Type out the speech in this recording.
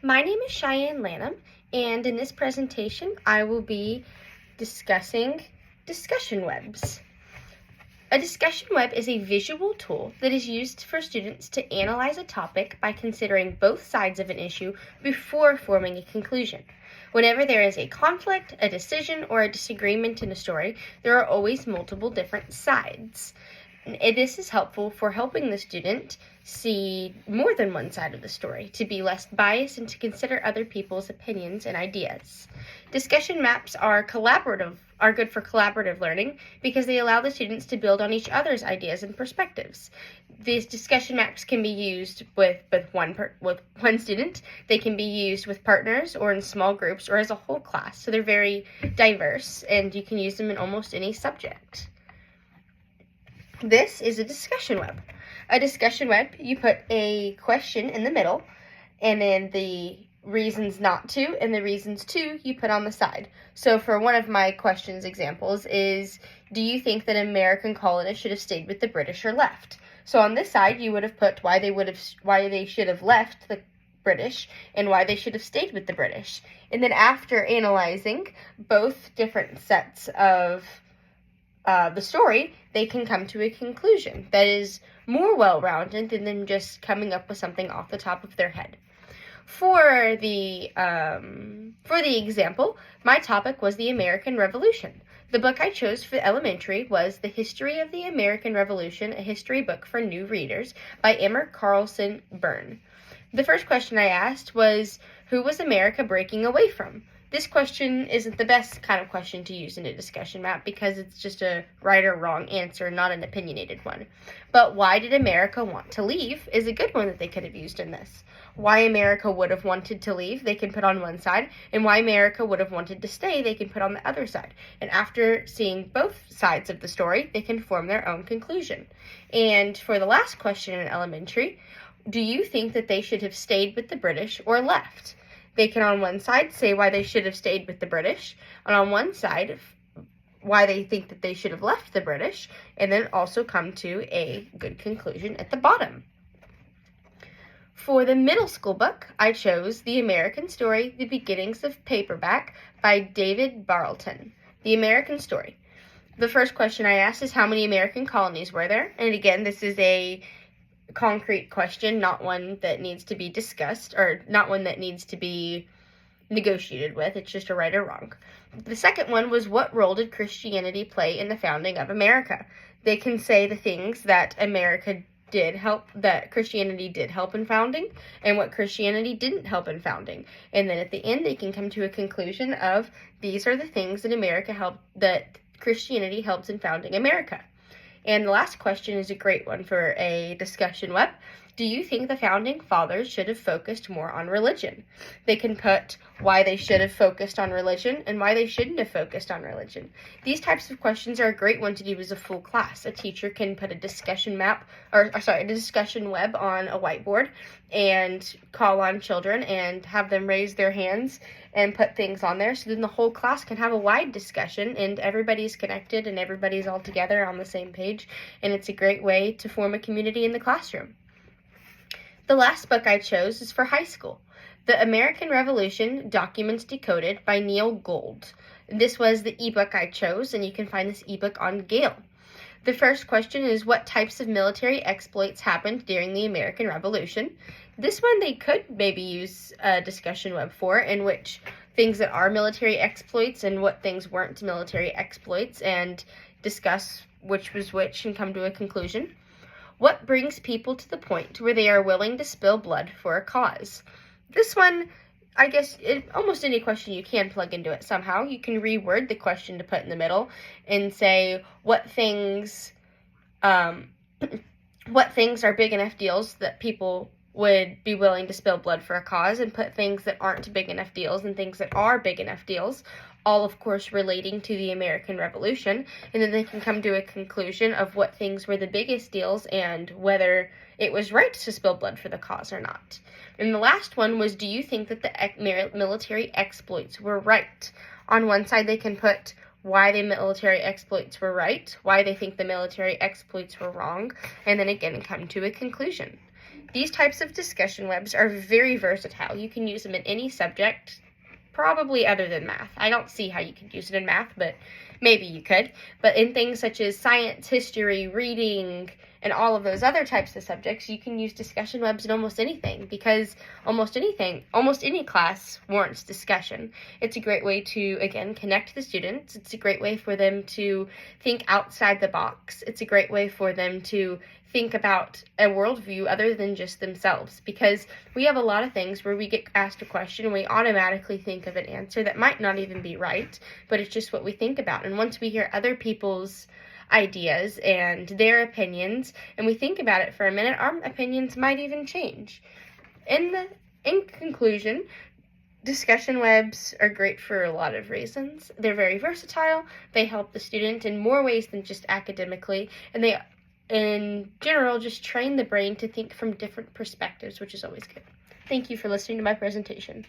My name is Cheyenne Lanham, and in this presentation, I will be discussing discussion webs. A discussion web is a visual tool that is used for students to analyze a topic by considering both sides of an issue before forming a conclusion. Whenever there is a conflict, a decision, or a disagreement in a story, there are always multiple different sides. This is helpful for helping the student see more than one side of the story, to be less biased and to consider other people's opinions and ideas. Discussion maps are good for collaborative learning because they allow the students to build on each other's ideas and perspectives. These discussion maps can be used with one student. They can be used with partners or in small groups or as a whole class. So they're very diverse and you can use them in almost any subject. This is a discussion web. A discussion web, you put a question in the middle, and then the reasons not to and the reasons to you put on the side. So for one of my questions examples is, do you think that American colonists should have stayed with the British or left? So on this side, you would have put why they should have left the British and why they should have stayed with the British. And then after analyzing both different sets of the story, they can come to a conclusion that is more well-rounded than just coming up with something off the top of their head. For the example, my topic was the American Revolution. The book I chose for elementary was The History of the American Revolution, a history book for new readers by Emma Carlson Byrne. The first question I asked was, who was America breaking away from? This question isn't the best kind of question to use in a discussion map because it's just a right or wrong answer, not an opinionated one. But why did America want to leave is a good one that they could have used in this. Why America would have wanted to leave, they can put on one side, and why America would have wanted to stay, they can put on the other side. And after seeing both sides of the story, they can form their own conclusion. And for the last question in elementary, do you think that they should have stayed with the British or left? They can on one side say why they should have stayed with the British, and on one side why they think that they should have left the British, and then also come to a good conclusion at the bottom. For the middle school book, I chose The American Story, The Beginnings of Paperback by David Barleton. The American Story. The first question I asked is, how many American colonies were there? And again, this is a concrete question, not one that needs to be discussed, or not one that needs to be negotiated with. It's just a right or wrong. The second one was, what role did Christianity play in the founding of America? They can say the things that Christianity did help in founding, and what Christianity didn't help in founding. And then at the end, they can come to a conclusion of, these are the things that Christianity helped in founding America. And the last question is a great one for a discussion web. Do you think the founding fathers should have focused more on religion? They can put why they should have focused on religion and why they shouldn't have focused on religion. These types of questions are a great one to do as a full class. A teacher can put a discussion web on a whiteboard and call on children and have them raise their hands and put things on there, so then the whole class can have a wide discussion and everybody's connected and everybody's all together on the same page, and it's a great way to form a community in the classroom. The last book I chose is for high school, The American Revolution, Documents Decoded by Neil Gould. This was the ebook I chose, and you can find this ebook on Gale. The first question is, what types of military exploits happened during the American Revolution? This one they could maybe use a discussion web for, in which things that are military exploits and what things weren't military exploits, and discuss which was which and come to a conclusion. What brings people to the point where they are willing to spill blood for a cause? This one, I guess, almost any question you can plug into it somehow. You can reword the question to put in the middle and say what things are big enough deals that people would be willing to spill blood for a cause, and put things that aren't big enough deals and things that are big enough deals, all of course relating to the American Revolution, and then they can come to a conclusion of what things were the biggest deals and whether it was right to spill blood for the cause or not. And the last one was, do you think that the military exploits were right? On one side they can put why the military exploits were right, why they think the military exploits were wrong, and then again come to a conclusion. these types of discussion webs are very versatile. You can use them in any subject, probably other than math. I don't see how you could use it in math, but maybe you could. But in things such as science, history, reading, and all of those other types of subjects, you can use discussion webs in almost anything, because almost any class warrants discussion. It's a great way to, again, connect the students. It's a great way for them to think outside the box. It's a great way for them to think about a worldview other than just themselves, because we have a lot of things where we get asked a question and we automatically think of an answer that might not even be right, but it's just what we think about. And once we hear other people's ideas and their opinions and we think about it for a minute, our opinions might even change. In conclusion, discussion webs are great for a lot of reasons. They're very versatile. They help the student in more ways than just academically, and they in general just train the brain to think from different perspectives, which is always good. Thank you for listening to my presentation.